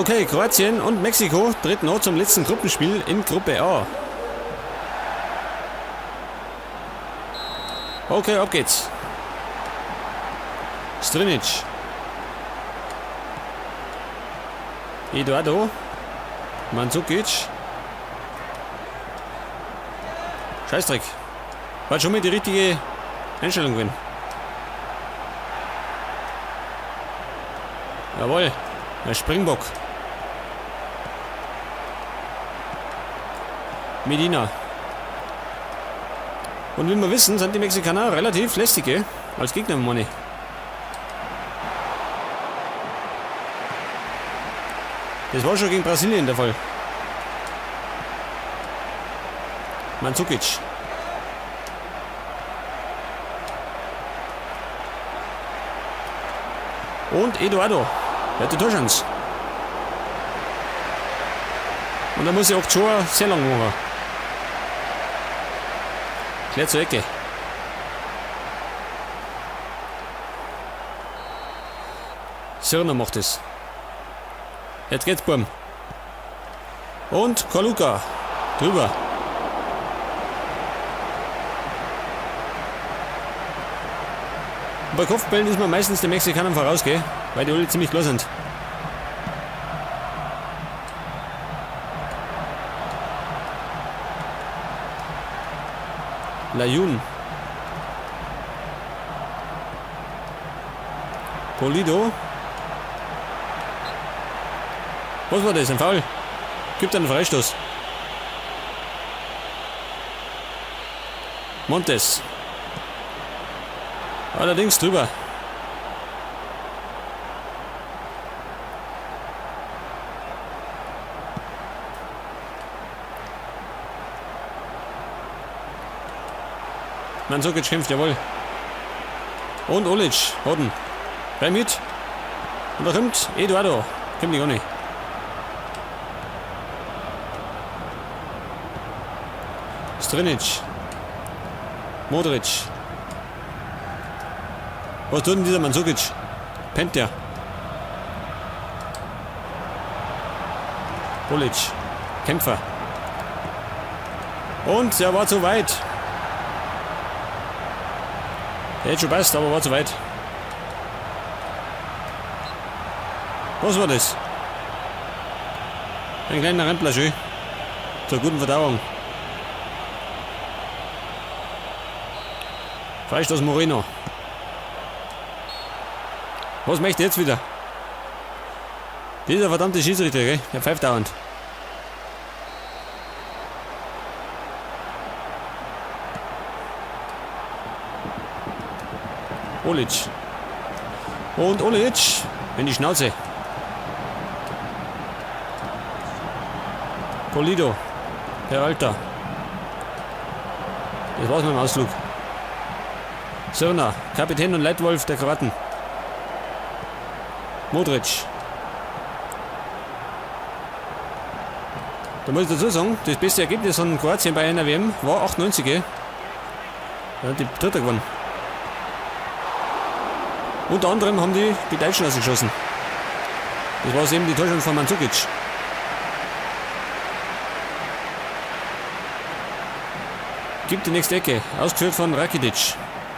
Okay, Kroatien und Mexiko treten noch zum letzten Gruppenspiel in Gruppe A. Okay, ab geht's. Strinic. Eduardo. Mandzukic. Scheißdreck. War schon mal die richtige Einstellung gewesen. Jawohl. Der Springbock. Medina. Und wie wir wissen, sind die Mexikaner relativ lästige als Gegner im Money. Das war schon gegen Brasilien der Fall. Mandzukic. Und Eduardo. Der hat die Torchance. Und da muss ich auch Ochoa sehr lang machen. Klärt zur Ecke. Sirner macht es. Jetzt geht's, Burm. Und Kaluka. Drüber. Und bei Kopfbällen ist man meistens den Mexikanern voraus, gell? Weil die alle ziemlich klar sind. Layun. Polido. Was war das? Ein Foul? Gibt einen Freistoß. Montes. Allerdings drüber. Mandzukic kämpft, jawohl. Und Olic, Hoden. Rein mit. Und da kommt Eduardo. Kommt nicht auch nicht. Strinic. Modric. Was tut denn dieser Mandzukic? Pennt der. Olic. Kämpfer. Und er war zu weit. Er hätte schon passt, aber war zu weit. Was war das? Ein kleiner Rempler schön. Zur guten Verdauung. Freistoß Moreno. Was möchte jetzt wieder? Dieser verdammte Schiedsrichter, gell? Der pfeift dauernd. Olic. Und Olic in die Schnauze. Polido. Peralta. Das war's mit dem Ausflug. Sirner, Kapitän und Leitwolf der Kroaten. Modric. Da muss ich dazu sagen, das beste Ergebnis von Kroatien bei einer WM war 98. Da hat die Dritte gewonnen. Unter anderem haben die Deutschen ausgeschossen. Das war eben die Torchance von Mandzukic. Gibt die nächste Ecke, ausgeführt von Rakitic,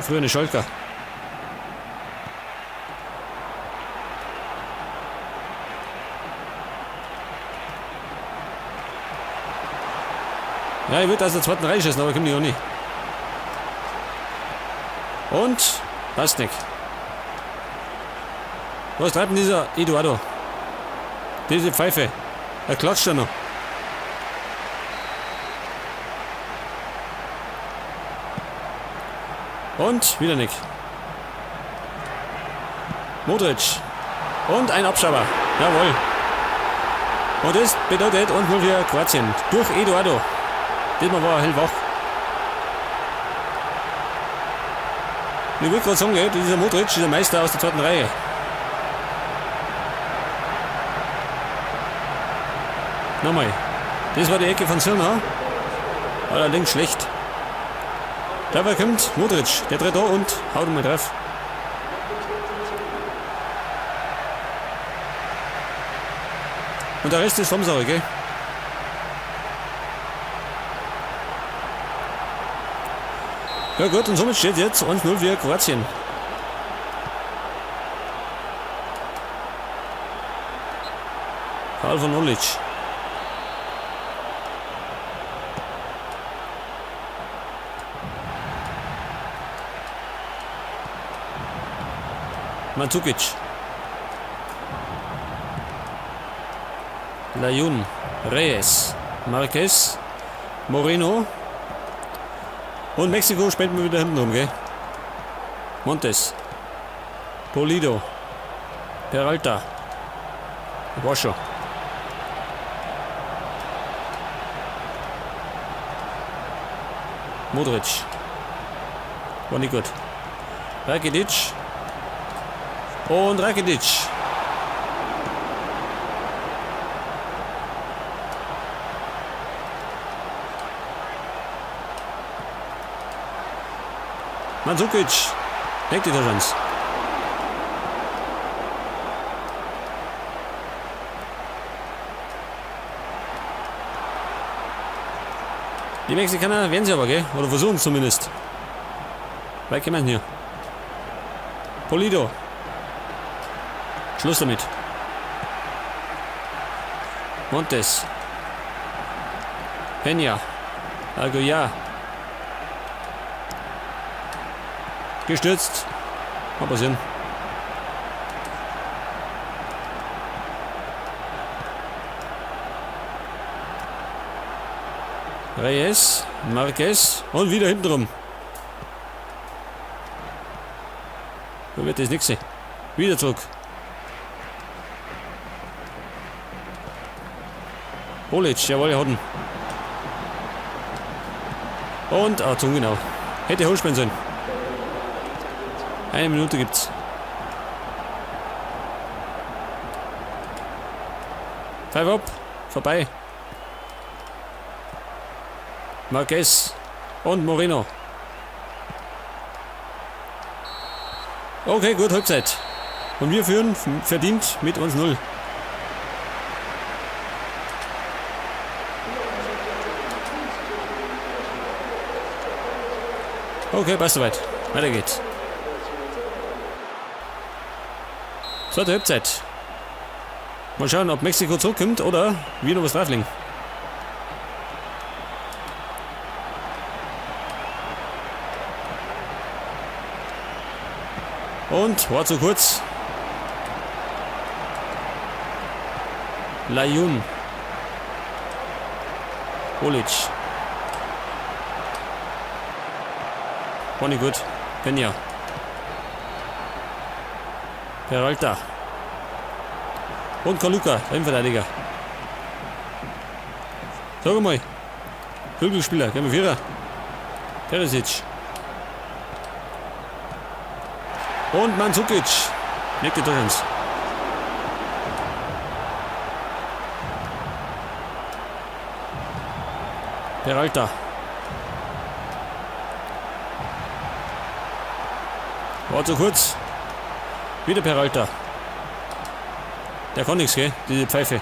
früher eine Schalker. Ja, ich würde aus der zweiten Reihe schießen, aber kommt die auch nicht. Und passt nicht. Was treibt denn dieser Eduardo? Diese Pfeife. Er klatscht ja noch. Und wieder nicht. Modric. Und ein Abschauer. Jawohl. Und das bedeutet Unfall für Kroatien. Durch Eduardo. Diesmal war er hellwach. Ich will gerade sagen, dieser Modric, dieser Meister aus der zweiten Reihe. Nochmal. Das war die Ecke von Sirner. Allerdings schlecht. Dabei kommt Modric. Der dreht da und haut ihn mal drauf. Und der Rest ist vom Sache, gell? Ja gut, und somit steht jetzt 1-0 für Kroatien. Foul von Olic. Mandzukic. Layun. Reyes. Marquez. Moreno. Und Mexiko spielt mir wieder hinten rum, gell? Montes. Polido. Peralta. Wascho. Modric. War nicht gut. Rakitic. Und Rakitic. Mandzukic. Legt die Chance. Die Mexikaner werden sie aber, gell? Oder versuchen es zumindest. Weit jemand hier. Polido. Schluss damit. Montes. Peña. Aguilar. Gestürzt. Kann passieren. Reyes, Marquez und wieder hinten rum. Da wird das nichts. Wieder zurück. Olic, jawohl, er hat ihn. Und, genau. Hätte hochspielen sollen. 1 Minute gibt's. Five up. Vorbei. Marquez und Moreno. Okay, gut, Halbzeit. Und wir führen verdient mit 1-0. Okay, passt soweit. Weiter geht's. So, die Halbzeit. Mal schauen, ob Mexiko zurückkommt oder wir noch was drauflegen. Und war zu kurz. Layun. Olic. War nicht gut. Peña. Peralta. Und Kaluka, der Innenverteidiger. Sag mal. Flügelspieler, gehen wir Vierer. Perisic. Und Mandzukic. Legt die durch uns. Peralta. War zu kurz. Wieder Peralta. Der kann nichts, gell? Diese Pfeife.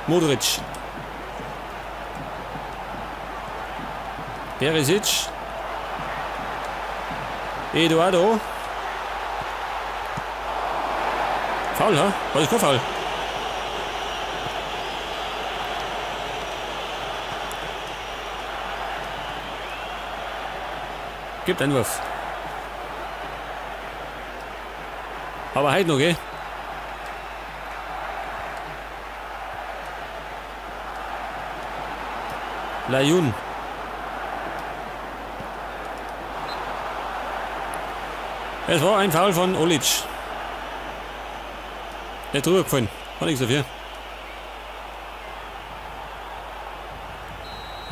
Modric. Perisic. Eduardo. Foul, ha? War das kein Foul? Gibt Einwurf. Aber heute noch, gell? Layun. Es war ein Foul von Olic. Der hat drüber gefallen. Kann nichts dafür.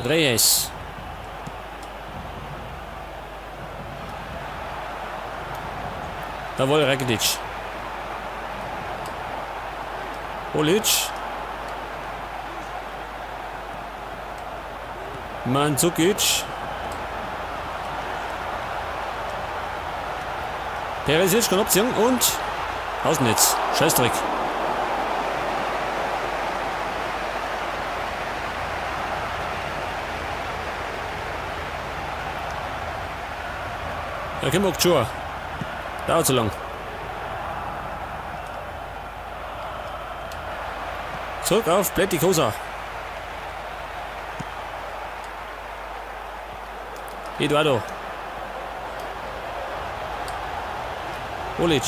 Reyes. Da war Rakitic. Olic. Mandzukic. Perisic kann abziehen und Außennetz. Scheißdreck. Da kommt Ochoa. Dauert zu lang. Zurück auf Pletikosa. Eduardo. Olic.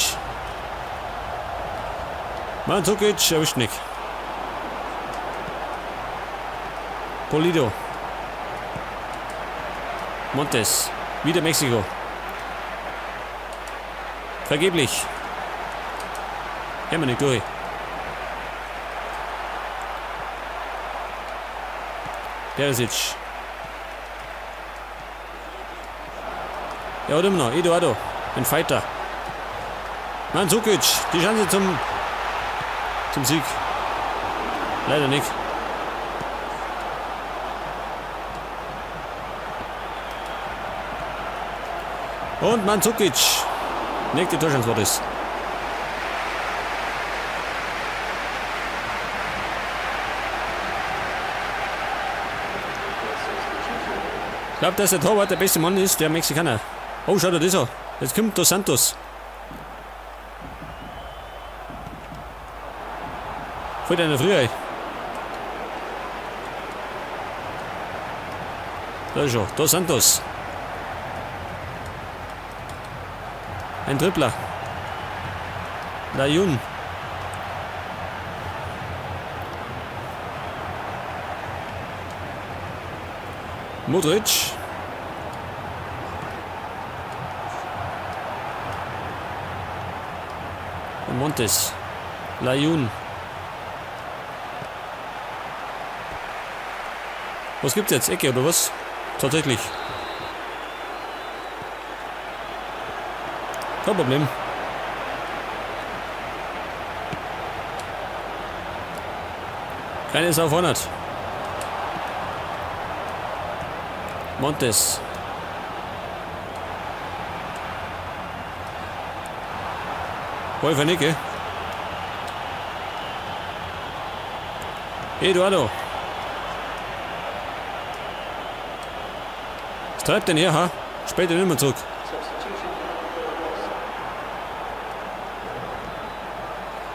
Mandzukic erwischt nicht. Polido. Montes. Wieder Mexiko. Vergeblich. Kämen nicht durch. Perisic. Ja, oder immer noch. Eduardo. Ein Fighter. Mandzukic. Die Chance zum Sieg. Leider nicht. Und Mandzukic. Nächste Torchance war das. Ich glaube, dass der Torwart der beste Mann ist, der Mexikaner. Oh, schaut das an. Jetzt kommt Dos Santos. Fällt einer früher. Da ist schon. Dos Santos. Ein Dribbler. Layun. Modric. Und Montes. Layun. Was gibt's jetzt? Ecke oder was? Tatsächlich. Kein Problem. Keine Sau vorne. Montes. Wolfer Nicke. Eduardo. Was treibt denn hier, ha? Später nicht mehr zurück.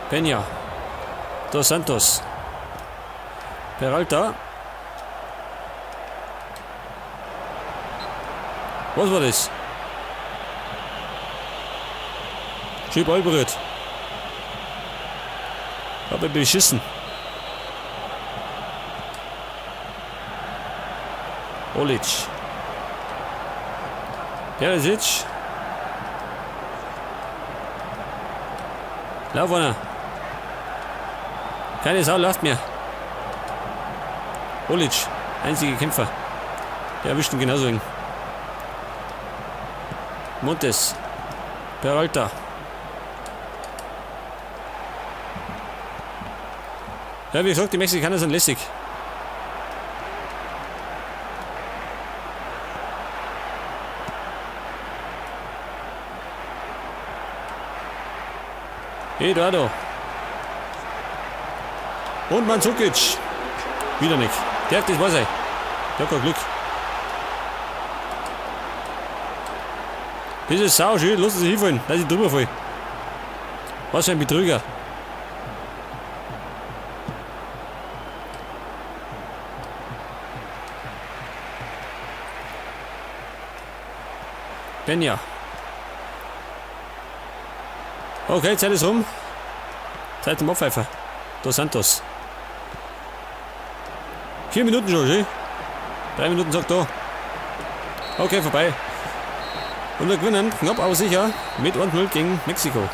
Peña. Dos Santos. Peralta. Was war das? Schön Ball berührt. Hab ich beschissen. Olic. Perisic. Lauf einer. Keine Sau läuft mehr. Olic. Einziger Kämpfer. Der erwischt ihn genauso hin. Montes. Peralta. Ja, wie gesagt, die Mexikaner sind lässig. Eduardo. Und Mandzukic. Wieder nicht. Der hat das weiß er. Der hat kein Glück. Das ist sau schön. Lassen Sie hinfallen, dass ich drüber fall. Was für ein Betrüger. Peña. Okay, Zeit ist rum. Zeit zum Abpfeifer. Dos Santos. 4 Minuten schon, schön. 3 Minuten sagt er. Okay, vorbei. Und wir gewinnen knapp aber sicher mit 1-0 gegen Mexiko.